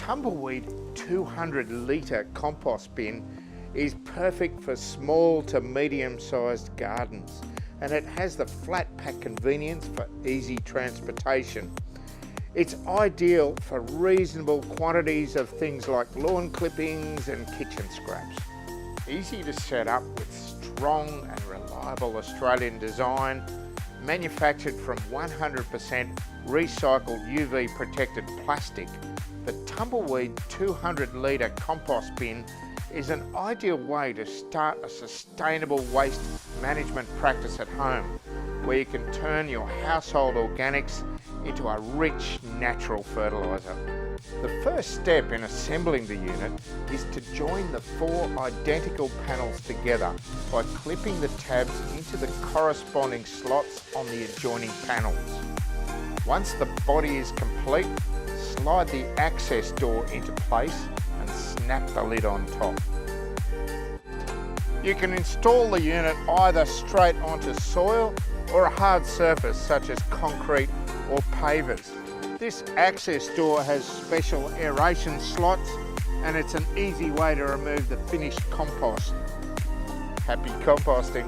Tumbleweed 200-litre compost bin is perfect for small to medium-sized gardens, and it has the flat pack convenience for easy transportation. It's ideal for reasonable quantities of things like lawn clippings and kitchen scraps. Easy to set up with strong and reliable Australian design, manufactured from 100% recycled UV protected plastic, the Tumbleweed 200-litre compost bin is an ideal way to start a sustainable waste management practice at home, where you can turn your household organics into a rich natural fertiliser. The first step in assembling the unit is to join the 4 identical panels together by clipping the tabs into the corresponding slots on the adjoining panels. Once the body is complete, slide the access door into place and snap the lid on top. You can install the unit either straight onto soil or a hard surface such as concrete or pavers. This access door has special aeration slots, and it's an easy way to remove the finished compost. Happy composting!